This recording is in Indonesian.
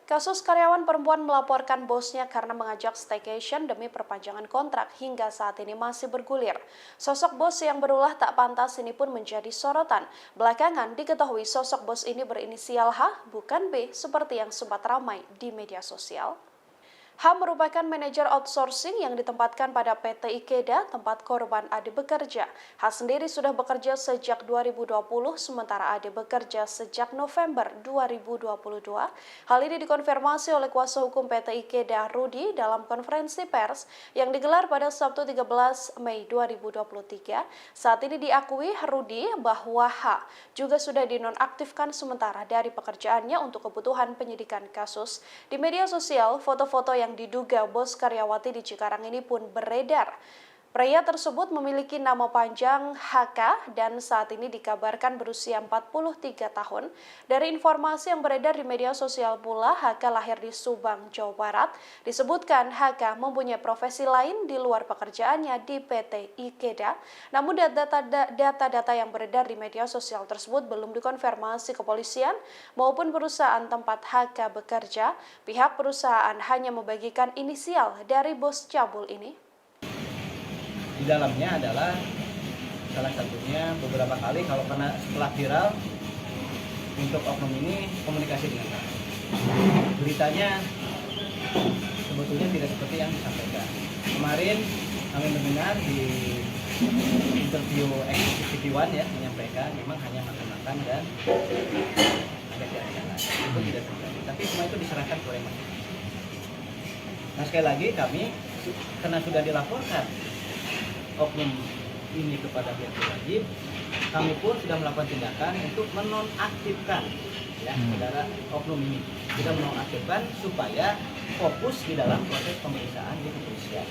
Kasus karyawan perempuan melaporkan bosnya karena mengajak staycation demi perpanjangan kontrak hingga saat ini masih bergulir. Sosok bos yang berulah tak pantas ini pun menjadi sorotan. Belakangan diketahui sosok bos ini berinisial H, bukan B, seperti yang sempat ramai di media sosial. H merupakan manajer outsourcing yang ditempatkan pada PT Ikeda, tempat korban Ade bekerja. H sendiri sudah bekerja sejak 2020, sementara Ade bekerja sejak November 2022. Hal ini dikonfirmasi oleh kuasa hukum PT Ikeda, Rudi, dalam konferensi pers yang digelar pada Sabtu 13 Mei 2023. Saat ini diakui Rudi bahwa H juga sudah dinonaktifkan sementara dari pekerjaannya untuk kebutuhan penyidikan kasus. Di media sosial, foto-foto yang diduga bos karyawati di Cikarang ini pun beredar. Pria tersebut memiliki nama panjang HK dan saat ini dikabarkan berusia 43 tahun. Dari informasi yang beredar di media sosial pula, HK lahir di Subang, Jawa Barat. Disebutkan HK mempunyai profesi lain di luar pekerjaannya di PT Ikeda. Namun data-data yang beredar di media sosial tersebut belum dikonfirmasi kepolisian maupun perusahaan tempat HK bekerja. Pihak perusahaan hanya membagikan inisial dari bos cabul ini. Di dalamnya adalah salah satunya beberapa kali kalau karena setelah viral untuk oknum ini komunikasi dengan kami. Beritanya sebetulnya tidak seperti yang disampaikan. Kemarin kami mendengar di interview TV1 ya menyampaikan memang hanya makan-makan dan ada jalan-jalan. Itu tidak terjadi. Tapi semua itu diserahkan ke masing-masing. Nah sekali lagi kami karena sudah dilaporkan oknum ini kepada pihak berwajib, kami pun sudah melakukan tindakan untuk menonaktifkan ya saudara oknum ini, sudah menonaktifkan supaya fokus di dalam proses pemeriksaan di kepolisian.